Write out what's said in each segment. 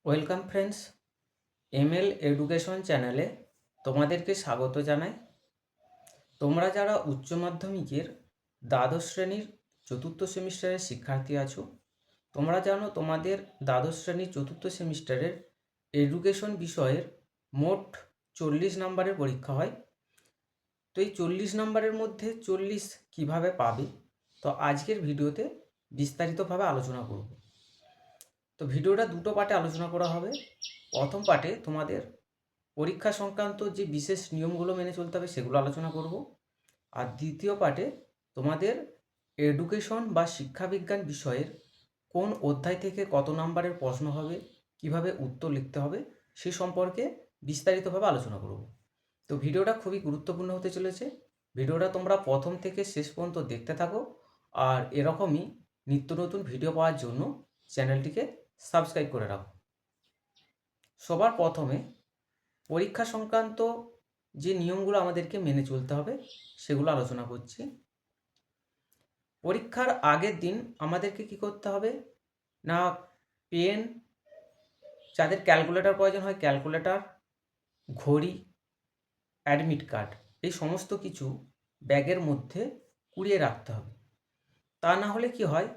Welcome friends, ML education চ্যানেলে তোমাদেরকে স্বাগত জানাই। তোমরা যারা উচ্চ মাধ্যমিকের দ্বাদশ শ্রেণীর চতুর্থ সেমিস্টারের শিক্ষার্থী আছো, তোমরা জানো তোমাদের দ্বাদশ শ্রেণীর চতুর্থ সেমিস্টারের এডুকেশন বিষয়ের মোট 40 নম্বরের পরীক্ষা হয়। তো এই 40 নম্বরের মধ্যে 40 কিভাবে পাবে, তো আজকের ভিডিওতে বিস্তারিতভাবে আলোচনা করব। তো ভিডিওটা দুটো পার্টে আলোচনা করা হবে। প্রথম পার্টে তোমাদের পরীক্ষা সংক্রান্ত যে বিশেষ নিয়মগুলো মেনে চলতে হবে সেগুলো আলোচনা করব, আর দ্বিতীয় পার্টে তোমাদের এডুকেশন বা শিক্ষাবিজ্ঞান বিষয়ের কোন অধ্যায় থেকে কত নম্বরের প্রশ্ন হবে, কিভাবে উত্তর লিখতে হবে সে সম্পর্কে বিস্তারিতভাবে আলোচনা করব। তো ভিডিওটা খুবই গুরুত্বপূর্ণ হতে চলেছে। ভিডিওটা তোমরা প্রথম থেকে শেষ পর্যন্ত দেখতে থাকো, আর এরকমই নিত্য নতুন ভিডিও পাওয়ার জন্য চ্যানেলটিকে সাবস্ক্রাইব করে রাখো। সবার প্রথমে পরীক্ষা সংক্রান্ত যে নিয়মগুলো আমাদেরকে মেনে চলতে হবে সেগুলো আলোচনা করছি। পরীক্ষার আগের দিন আমাদেরকে কি করতে হবে না, পেন, যাদের ক্যালকুলেটর প্রয়োজন হয় ক্যালকুলেটর, ঘড়ি, অ্যাডমিট কার্ড, এই সমস্ত কিছু ব্যাগের মধ্যে কুড়িয়ে রাখতে হবে। তা না হলে কি হয়,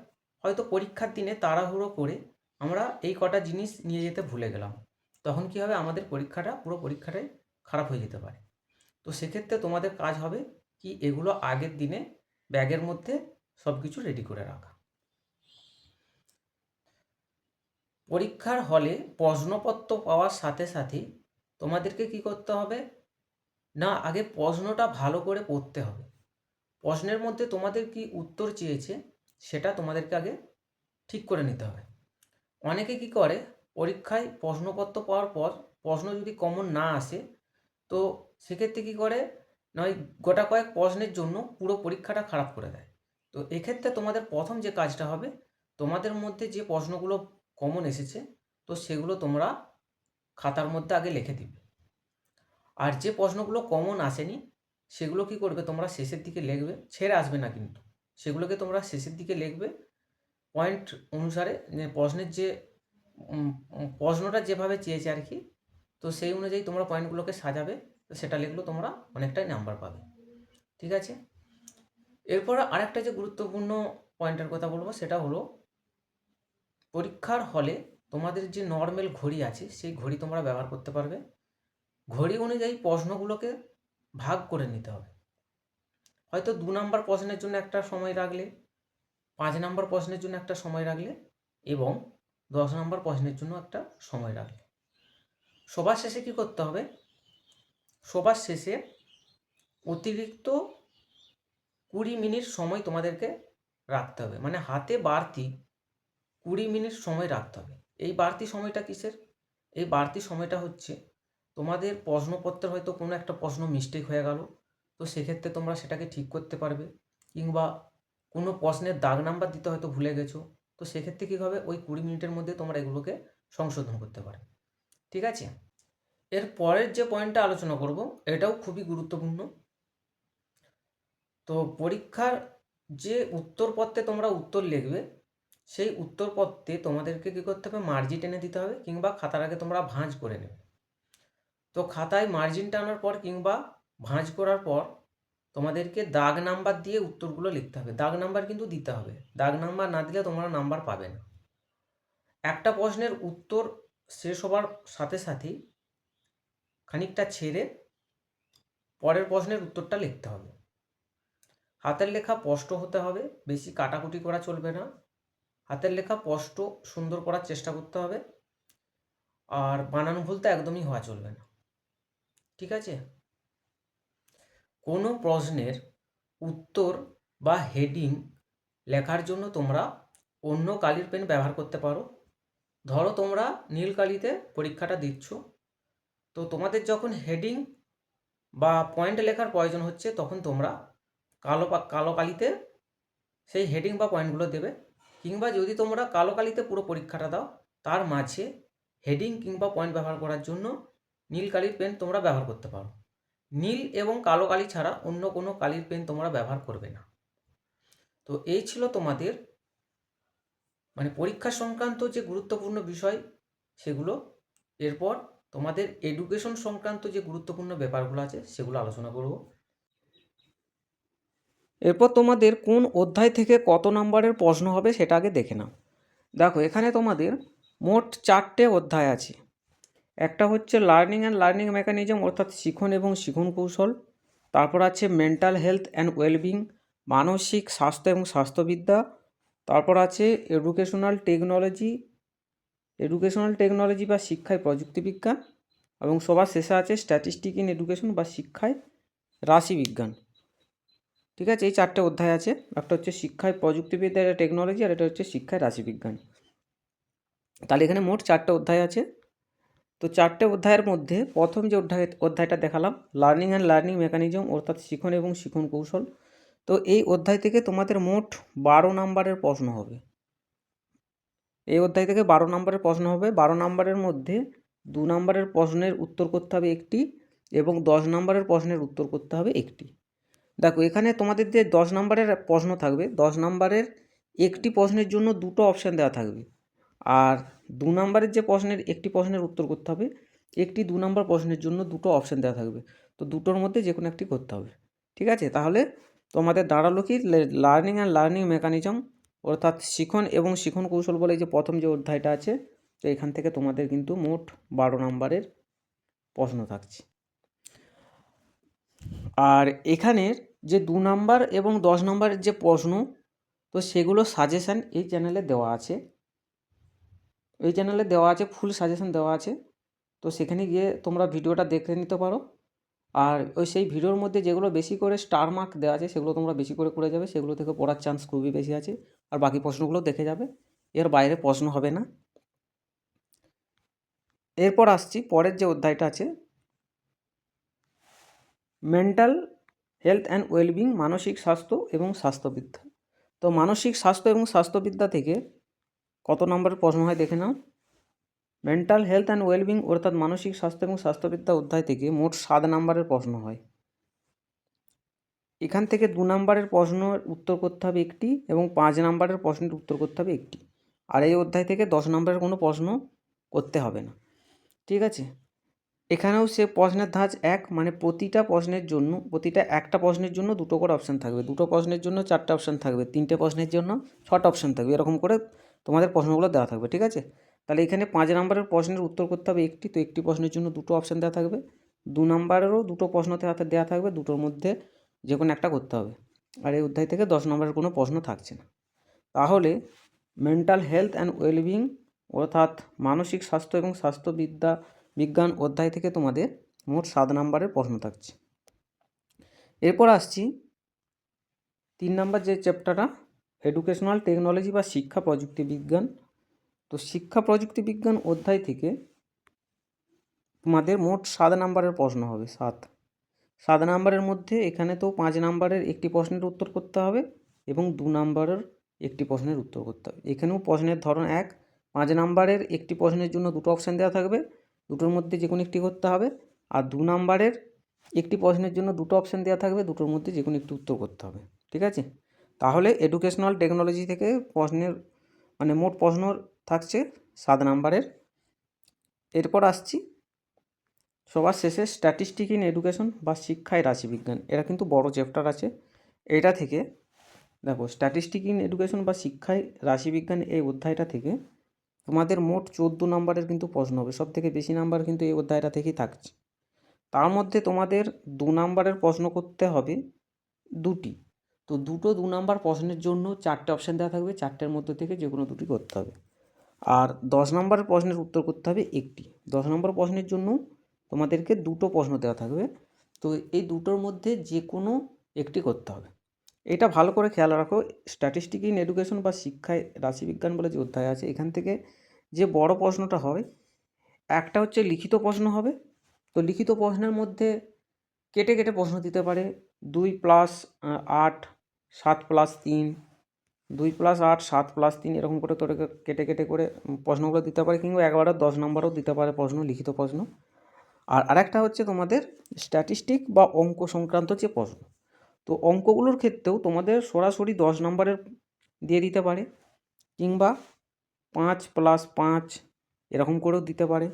হয়তো পরীক্ষার দিনে তাড়াহুড়ো করে আমরা এই কটা জিনিস নিয়ে যেতে ভুলে গেলাম, তখন কি হবে, আমাদের পুরো পরীক্ষাটাই খারাপ হয়ে যেতে পারে। তো সেক্ষেত্রে তোমাদের কাজ হবে কি, এগুলো আগের দিনে ব্যাগের মধ্যে সব কিছু রেডি করে রাখা। পরীক্ষার হলে প্রশ্নপত্র পাওয়ার সাথে সাথে তোমাদেরকে কি করতে হবে না, আগে প্রশ্নটা ভালো করে পড়তে হবে। প্রশ্নের মধ্যে তোমাদের কি উত্তর চেয়েছে সেটা তোমাদেরকে আগে ঠিক করে নিতে হবে। অনেকে কি করে, পরীক্ষায় প্রশ্নপত্র পাওয়ার পর প্রশ্ন যদি কমন না আসে, তো সেক্ষেত্রে কী করে, নয় গোটা কয়েক প্রশ্নের জন্য পুরো পরীক্ষাটা খারাপ করে দেয়। তো এক্ষেত্রে তোমাদের প্রথম যে কাজটা হবে, তোমাদের মধ্যে যে প্রশ্নগুলো কমন এসেছে তো সেগুলো তোমরা খাতার মধ্যে আগে লিখে দিবে। আর যে প্রশ্নগুলো কমন আসেনি সেগুলো কি করবে, তোমরা শেষের দিকে লিখবে, ছেড়ে আসবে না কিন্তু, সেগুলোকে তোমরা শেষের দিকে লিখবে পয়েন্ট অনুসারে, প্রশ্নের যে প্রশ্নটা যেভাবে চেয়েছে আর কি, তো সেই অনুযায়ী তোমরা পয়েন্টগুলোকে সাজাবে। তো সেটা লিখলেও তোমরা অনেকটাই নাম্বার পাবে। ঠিক আছে, এরপর আরেকটা যে গুরুত্বপূর্ণ পয়েন্টের কথা বলবো সেটা হলো, পরীক্ষার হলে তোমাদের যে নর্মাল ঘড়ি আছে সেই ঘড়ি তোমরা ব্যবহার করতে পারবে। ঘড়ি অনুযায়ী প্রশ্নগুলোকে ভাগ করে নিতে হবে। হয়তো 2 নম্বর প্রশ্নের জন্য একটা সময় রাখলে, 5 নম্বর প্রশ্নের জন্য একটা সময় রাখলে এবং 10 নম্বর প্রশ্নের জন্য একটা সময় রাখলে। সবার শেষে কি করতে হবে, সবার শেষে অতিরিক্ত 20 মিনিট সময় তোমাদেরকে রাখতে হবে, মানে হাতে বাড়তি 20 মিনিট সময় রাখতে হবে। এই বাড়তি সময়টা কিসের, এই বাড়তি সময়টা হচ্ছে তোমাদের প্রশ্নপত্রে হয়তো কোনো একটা প্রশ্ন মিস্টেক হয়ে গেল, তো সেক্ষেত্রে তোমরা সেটাকে ঠিক করতে পারবে, কিংবা কোনো প্রশ্নের দাগ নাম্বার দিতে হয়তো ভুলে গেছো, তো সেক্ষেত্রে কী হবে, ওই 20 মিনিটের মধ্যে তোমরা এগুলোকে সংশোধন করতে পারবে। ঠিক আছে, এর পরের যে পয়েন্টটা আলোচনা করব এটাও খুবই গুরুত্বপূর্ণ। তো পরীক্ষার যে উত্তরপত্রে তোমরা উত্তর লিখবে, সেই উত্তরপত্রে তোমাদেরকে কী করতে হবে, মার্জিন টেনে দিতে হবে, কিংবা খাতার আগে তোমরা ভাঁজ করে নেবে। তো খাতায় মার্জিন টানার পর কিংবা ভাঁজ করার পর তোমাদেরকে দাগ নাম্বার দিয়ে উত্তরগুলো লিখতে হবে। দাগ নাম্বার কিন্তু দিতে হবে, দাগ নাম্বার না দিলে তোমরা নাম্বার পাবে না। একটা প্রশ্নের উত্তর শেষ হবার সাথে সাথেই খানিকটা ছেড়ে পরের প্রশ্নের উত্তরটা লিখতে হবে। হাতের লেখা স্পষ্ট হতে হবে, বেশি কাটাকুটি করা চলবে না। হাতের লেখা স্পষ্ট সুন্দর করার চেষ্টা করতে হবে, আর বানান ভুল তো একদমই হওয়া চলবে না। ঠিক আছে, কোনো প্রশ্নের উত্তর বা হেডিং লেখার জন্য তোমরা অন্য কালির পেন ব্যবহার করতে পারো। ধরো তোমরা নীল কালিতে পরীক্ষাটা দিচ্ছ, তো তোমাদের যখন হেডিং বা পয়েন্ট লেখার প্রয়োজন হচ্ছে তখন তোমরা কালো কালিতে সেই হেডিং বা পয়েন্টগুলো দেবে। কিংবা যদি তোমরা কালো কালিতে পুরো পরীক্ষাটা দাও, তার মাঝে হেডিং কিংবা পয়েন্ট ব্যবহার করার জন্য নীল কালির পেন তোমরা ব্যবহার করতে পারো। নীল এবং কালো কালি ছাড়া অন্য কোনো কালির পেন তোমরা ব্যবহার করবে না। তো এই ছিল তোমাদের মানে পরীক্ষা সংক্রান্ত যে গুরুত্বপূর্ণ বিষয় সেগুলো এরপর তোমাদের এডুকেশন সংক্রান্ত যে গুরুত্বপূর্ণ ব্যাপারগুলো আছে সেগুলো আলোচনা করব। এরপর তোমাদের কোন অধ্যায় থেকে কত নম্বরের প্রশ্ন হবে সেটা আগে দেখে নাও। দেখো এখানে তোমাদের মোট 4টে অধ্যায় আছে। একটা হচ্ছে লার্নিং অ্যান্ড লার্নিং মেকানিজম অর্থাৎ শিখন এবং শিখন কৌশল। তারপর আছে মেন্টাল হেলথ অ্যান্ড ওয়েলবিং, মানসিক স্বাস্থ্য এবং স্বাস্থ্যবিদ্যা। তারপর আছে এডুকেশনাল টেকনোলজি বা শিক্ষায় প্রযুক্তিবিজ্ঞান। এবং সবার শেষে আছে স্ট্যাটিস্টিক ইন এডুকেশন বা শিক্ষায় রাশিবিজ্ঞান। ঠিক আছে, এই 4টে অধ্যায় আছে। একটা হচ্ছে শিক্ষায় প্রযুক্তিবিদ্যা, এটা টেকনোলজি, আর এটা হচ্ছে শিক্ষায় রাশিবিজ্ঞান। তাহলে এখানে মোট 4টে অধ্যায় আছে। তো 4টে অধ্যায়ের মধ্যে প্রথম যে অধ্যায়টা দেখালাম, লার্নিং অ্যান্ড লার্নিং মেকানিজম অর্থাৎ শিখন এবং শিখন কৌশল, তো এই অধ্যায় থেকে তোমাদের মোট 12 নম্বরের প্রশ্ন হবে। এই অধ্যায় থেকে 12 নম্বরের প্রশ্ন হবে। 12 নম্বরের মধ্যে 2 নম্বরের প্রশ্নের উত্তর করতে হবে একটি, এবং 10 নম্বরের প্রশ্নের উত্তর করতে হবে একটি। দেখো এখানে তোমাদের যে 10 নম্বরের প্রশ্ন থাকবে, 10 নম্বরের একটি প্রশ্নের জন্য দুটো অপশান দেওয়া থাকবে, আর 2 নম্বরের যে একটি প্রশ্নের উত্তর করতে হবে, একটি 2 নম্বর প্রশ্নের জন্য দুটো অপশান দেওয়া থাকবে। তো দুটোর মধ্যে যে কোনো একটি করতে হবে। ঠিক আছে, তাহলে তোমাদের দাঁড়ালো কি, লার্নিং অ্যান্ড লার্নিং মেকানিজম অর্থাৎ শিখন এবং শিখন কৌশল বলে যে প্রথম যে অধ্যায়টা আছে, তো এখান থেকে তোমাদের কিন্তু মোট 12 নম্বরের প্রশ্ন থাকছে। আর এখানের যে 2 নাম্বার এবং 10 নম্বরের যে প্রশ্ন, তো সেগুলো সাজেশান এই চ্যানেলে দেওয়া আছে। ফুল সাজেশান দেওয়া আছে। তো সেখানে গিয়ে তোমরা ভিডিওটা দেখে নিতে পারো। আর সেই ভিডিওর মধ্যে যেগুলো বেশি করে স্টার মার্ক দেওয়া আছে সেগুলো তোমরা বেশি করে করে যাবে, সেগুলো থেকে পড়ার চান্স খুবই বেশি আছে। আর বাকি প্রশ্নগুলো দেখে যাবে, এর বাইরে প্রশ্ন হবে না। এরপর আসছি পরের যে অধ্যায়টা আছে, মেন্টাল হেলথ অ্যান্ড ওয়েলবিং, মানসিক স্বাস্থ্য এবং স্বাস্থ্যবিদ্যা। তো মানসিক স্বাস্থ্য এবং স্বাস্থ্যবিদ্যা থেকে কত নম্বরের প্রশ্ন হয় দেখে নাও। মেন্টাল হেলথ অ্যান্ড ওয়েলবিং অর্থাৎ মানসিক স্বাস্থ্য এবং স্বাস্থ্যবিদ্যা অধ্যায় থেকে মোট 7 নম্বরের প্রশ্ন হয়। এখান থেকে 2 নম্বরের প্রশ্নের উত্তর করতে হবে একটি, এবং 5 নম্বরের প্রশ্নের উত্তর করতে হবে একটি। আর এই অধ্যায় থেকে 10 নম্বরের কোনো প্রশ্ন করতে হবে না। ঠিক আছে, এখানেও সে প্রশ্নের ধাঁচ এক, মানে প্রতিটা একটা প্রশ্নের জন্য দুটো করে অপশান থাকবে, দুটো প্রশ্নের জন্য 4টে অপশান থাকবে, 3টে প্রশ্নের জন্য 6টা অপশান থাকবে, এরকম করে তোমাদের প্রশ্নগুলো দেওয়া থাকবে। ঠিক আছে, তাহলে এখানে 5 নম্বরের প্রশ্নের উত্তর করতে হবে একটি, তো একটি প্রশ্নের জন্য দুটো অপশান দেওয়া থাকবে। 2 নম্বরেরও দুটো প্রশ্ন দেওয়া থাকবে, দুটোর মধ্যে যে কোনো একটা করতে হবে। আর এই অধ্যায় থেকে 10 নম্বরের কোনো প্রশ্ন থাকছে না। তাহলে মেন্টাল হেলথ অ্যান্ড ওয়েলবিং অর্থাৎ মানসিক স্বাস্থ্য এবং বিজ্ঞান অধ্যায় থেকে তোমাদের মোট 7 নম্বরের প্রশ্ন থাকছে। এরপর আসছি 3 নম্বর যে চ্যাপ্টারটা, এডুকেশনাল টেকনোলজি বা শিক্ষা প্রযুক্তি বিজ্ঞান। তো শিক্ষা প্রযুক্তি বিজ্ঞান অধ্যায় থেকে তোমাদের মোট 7 নম্বরের প্রশ্ন হবে। 7 নম্বরের মধ্যে এখানে তো 5 নম্বরের একটি প্রশ্নের উত্তর করতে হবে, এবং 2 নম্বরের একটি প্রশ্নের উত্তর করতে হবে। এখানেও প্রশ্নের ধরন এক, 5 নম্বরের একটি প্রশ্নের জন্য দুটো অপশান দেওয়া থাকবে, দুটোর মধ্যে যে কোনো একটি করতে হবে। আর 2 নম্বরের একটি প্রশ্নের জন্য দুটো অপশান দেওয়া থাকবে, দুটোর মধ্যে যে কোনো একটি উত্তর করতে হবে। ঠিক আছে, তাহলে এডুকেশনাল টেকনোলজি থেকে মোট প্রশ্ন থাকছে 7 নম্বরের। এরপর আসছি সবার শেষে স্ট্যাটিস্টিক ইন এডুকেশন বা শিক্ষায় রাশিবিজ্ঞান। এটা কিন্তু বড় চ্যাপ্টার আছে। এটা থেকে দেখো স্ট্যাটিস্টিক ইন এডুকেশন বা শিক্ষায় রাশিবিজ্ঞান এই অধ্যায়টা থেকে তোমাদের মোট 14 নম্বরের কিন্তু প্রশ্ন হবে। সব থেকে বেশি নাম্বার কিন্তু এই অধ্যায়টা থেকেই থাকছে। তার মধ্যে তোমাদের 2 নম্বরের প্রশ্ন করতে হবে দুটি। তো 2 নম্বর প্রশ্নের জন্য 4টে অপশান দেওয়া থাকবে, 4টের মধ্যে থেকে যে কোনো দুটি করতে হবে। আর 10 নম্বরের প্রশ্নের উত্তর করতে হবে একটি। 10 নম্বর প্রশ্নের জন্য তোমাদেরকে দুটো প্রশ্ন দেওয়া থাকবে, তো এই দুটোর মধ্যে যে কোনো একটি করতে হবে। এটা ভালো করে খেয়াল রাখো, স্ট্যাটিস্টিক ইন এডুকেশন বা শিক্ষায় রাশিবিজ্ঞান বলে যে অধ্যায় আছে, এখান থেকে যে বড় প্রশ্নটা হয়, একটা হচ্ছে লিখিত প্রশ্ন হবে। তো লিখিত প্রশ্নের মধ্যে কেটে কেটে প্রশ্ন দিতে পারে, 2+8 7+3, 2+8 7+3 এরকম করে করে কেটে কেটে করে প্রশ্নগুলো দিতে পারে, কিংবা একবারে 10 নম্বরও দিতে পারে প্রশ্ন, লিখিত প্রশ্ন। আর আরেকটা হচ্ছে তোমাদের স্ট্যাটিস্টিক বা অঙ্ক সংক্রান্ত যে প্রশ্ন। তো অঙ্কগুলোর ক্ষেত্রেও তোমাদের সরাসরি 10 নম্বরের দিয়ে দিতে পারে, কিংবা 5+5 এরকম করেও দিতে পারে।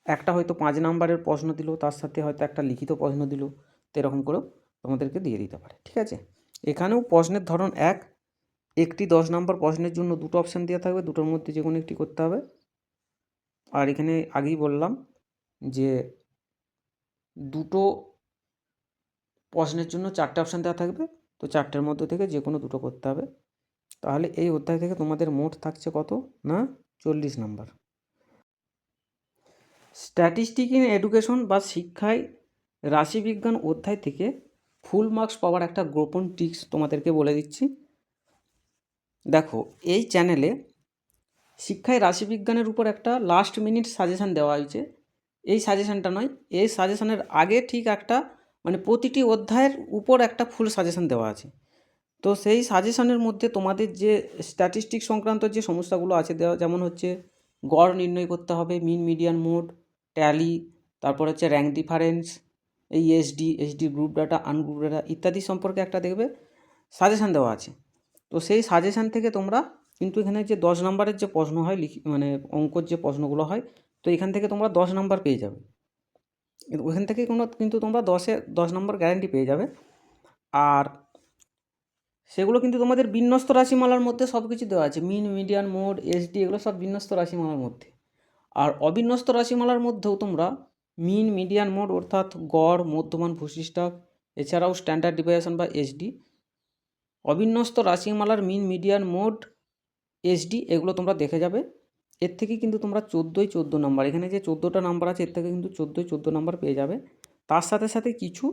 একটা হয়তো 5 নাম্বারের প্রশ্ন দিল, তার সাথে হয়তো একটা লিখিত প্রশ্ন দিল, তো এরকম করেও তোমাদেরকে দিয়ে দিতে পারে। ঠিক আছে, এখানেও প্রশ্নের ধরন একটি 10 নাম্বার প্রশ্নের জন্য দুটো অপশান দেওয়া থাকবে, দুটোর মধ্যে যে কোনো একটি করতে হবে। আর এখানে আগেই বললাম যে দুটো প্রশ্নের জন্য 4টে অপশান দেওয়া থাকবে, তো 4টের মধ্যে থেকে যে কোনো দুটো করতে হবে। তাহলে এই অধ্যায় থেকে তোমাদের মোট থাকছে কত না 40 নাম্বার। স্ট্যাটিস্টিক ইন এডুকেশন বা শিক্ষায় রাশিবিজ্ঞান অধ্যায় থেকে ফুল মার্কস পাওয়ার একটা গোপন ট্রিক্স তোমাদেরকে বলে দিচ্ছি। দেখো, এই চ্যানেলে শিক্ষায় রাশিবিজ্ঞানের উপর একটা লাস্ট মিনিট সাজেশান দেওয়া হয়েছে। এই সাজেশানটা নয়, এই সাজেশানের আগে ঠিক একটা মানে প্রতিটি অধ্যায়ের উপর একটা ফুল সাজেশান দেওয়া আছে। তো সেই সাজেশানের মধ্যে তোমাদের যে স্ট্যাটিস্টিক সংক্রান্ত যে সমস্যাগুলো আছে দেওয়া, যেমন হচ্ছে গড় নির্ণয় করতে হবে, মিন মিডিয়ান মোড, ট্যালি, তারপর হচ্ছে র্যাঙ্ক ডিফারেন্স, এই SD group data, ungroup data ইত্যাদি সম্পর্কে একটা দেখবে সাজেশান দেওয়া আছে। তো সেই সাজেশান থেকে তোমরা কিন্তু এখানে যে 10 নাম্বারের যে প্রশ্ন হয় মানে অঙ্কর যে প্রশ্নগুলো হয়, তো এখান থেকে তোমরা 10 নাম্বার পেয়ে যাবে। ওখান থেকে কিন্তু তোমরা 10 নাম্বার গ্যারান্টি পেয়ে যাবে। আর সেগুলো কিন্তু তোমাদের বিন্যস্ত রাশিমালার মধ্যে সব কিছু দেওয়া আছে, মিন মিডিয়ান মোড, এসডি, এগুলো সব বিন্যস্ত রাশিমালার মধ্যে। আর অবিন্যস্ত রাশিমালার মধ্যেও তোমরা মিন মিডিয়ান মোড অর্থাৎ গড়, মধ্যমান, ভূশিষ্টাক, এছাড়াও স্ট্যান্ডার্ড ডিভিয়েশন বা এসডি, অবিন্যস্ত রাশিমালার মিন মিডিয়ান মোড, এসডি এগুলো তোমরা দেখে যাবে। এর থেকে কিন্তু তোমরা 14 নাম্বার, এখানে যে 14টা নাম্বার আছে এর থেকে কিন্তু 14 নাম্বার পেয়ে যাবে। তার সাথে সাথে কিছু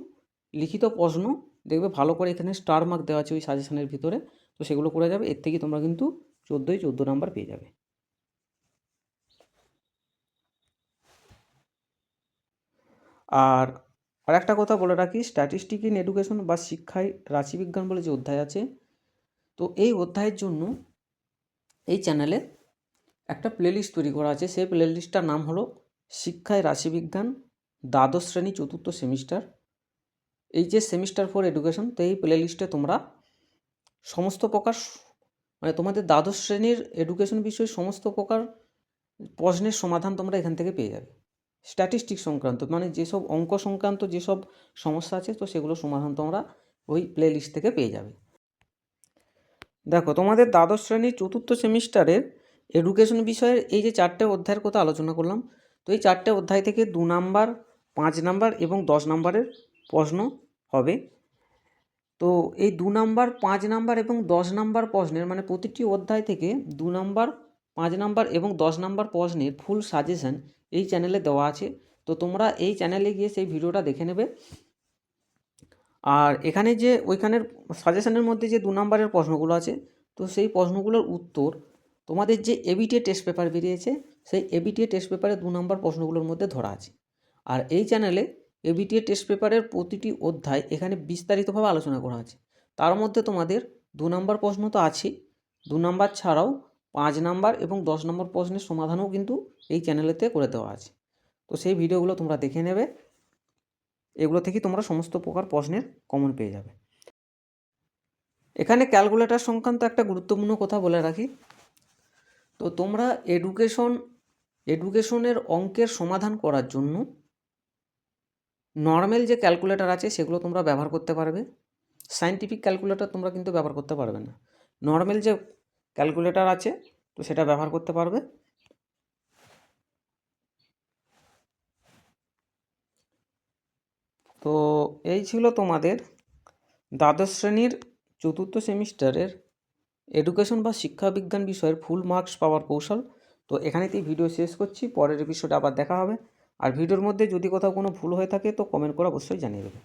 লিখিত প্রশ্ন দেখবে ভালো করে এখানে স্টার মার্ক দেওয়া আছে ওই সাজেশনের ভিতরে, তো সেগুলো করে যাবে। এর থেকে তোমরা কিন্তু 14 নাম্বার পেয়ে যাবে। আর আরেকটা কথা বলে রাখি, স্ট্যাটিস্টিক ইন এডুকেশন বা শিক্ষায় রাশিবিজ্ঞান বলে যে অধ্যায় আছে, তো এই অধ্যায়ের জন্য এই চ্যানেলে একটা প্লেলিস্ট তৈরি করা আছে। সেই প্লেলিস্টটার নাম হলো শিক্ষায় রাশিবিজ্ঞান দ্বাদশ শ্রেণী 4র্থ সেমিস্টার, এই যে সেমিস্টার 4 এডুকেশন। তো এই প্লেলিস্টে তোমরা সমস্ত প্রকার মানে তোমাদের দ্বাদশ শ্রেণীর এডুকেশন বিষয়ে সমস্ত প্রকার প্রশ্নের সমাধান তোমরা এখান থেকে পেয়ে যাবে। স্ট্যাটিস্টিক সংক্রান্ত মানে যেসব অঙ্ক সংক্রান্ত যেসব সমস্যা আছে, তো সেগুলো সমাধান তোমরা ওই প্লেলিস্ট থেকে পেয়ে যাবে। দেখো, তোমাদের দ্বাদশ শ্রেণীর 4র্থ সেমিস্টারের এডুকেশন বিষয়ের এই যে 4টে অধ্যায়ের কথা আলোচনা করলাম, তো এই 4টে অধ্যায় থেকে 2 নাম্বার, 5 নাম্বার এবং 10 নাম্বারের প্রশ্ন হবে। তো এই 2 নাম্বার, 5 নাম্বার এবং 10 নাম্বার প্রশ্নের মানে প্রতিটি অধ্যায় থেকে 2 নাম্বার, 5 নাম্বার এবং 10 নাম্বার প্রশ্নের ফুল সাজেশন এই চ্যানেলে দেওয়া আছে। তো তোমরা এই চ্যানেলে গিয়ে সেই ভিডিওটা দেখে নেবে। আর এখানে যে ওইখানের সাজেশনের মধ্যে যে 2 নাম্বারের প্রশ্নগুলো আছে, তো সেই প্রশ্নগুলোর উত্তর তোমাদের যে এবিটিএ টেস্ট পেপার বেরিয়েছে, সেই এবিটিএ টেস্ট পেপারে 2 নাম্বার প্রশ্নগুলোর মধ্যে ধরা আছে। আর এই চ্যানেলে এবিটিএ টেস্ট পেপারের প্রতিটি অধ্যায় এখানে বিস্তারিতভাবে আলোচনা করা আছে। তার মধ্যে তোমাদের 2 নাম্বার প্রশ্ন তো আছেই, 2 নাম্বার ছাড়াও 5 নাম্বার এবং 10 নম্বর প্রশ্নের সমাধানও কিন্তু এই চ্যানেলেতে করে দেওয়া আছে। তো সেই ভিডিওগুলো তোমরা দেখে নেবে, এগুলো থেকে তোমরা সমস্ত প্রকার প্রশ্নের কমন পেয়ে যাবে। এখানে ক্যালকুলেটর সংক্রান্ত একটা গুরুত্বপূর্ণ কথা বলে রাখি। তো তোমরা এডুকেশনের অঙ্কের সমাধান করার জন্য নর্মাল যে ক্যালকুলেটর আছে সেগুলো তোমরা ব্যবহার করতে পারবে। সায়েন্টিফিক ক্যালকুলেটর তোমরা কিন্তু ব্যবহার করতে পারবে না। নর্মাল যে ক্যালকুলেটর আছে তো সেটা ব্যবহার করতে পারবে। তো এই ছিল তোমাদের দ্বাদশ শ্রেণীর 4র্থ সেমিস্টারের এডুকেশন বা শিক্ষাবিজ্ঞান বিষয়ের ফুল মার্কস পাওয়ার কৌশল। তো এখানেতেই ভিডিও শেষ করছি, পরের এপিসোডে আবার দেখা হবে। আর ভিডিওর মধ্যে যদি কোথাও কোনো ভুল হয়ে থাকে তো কমেন্ট করে অবশ্যই জানিয়ে দেবে।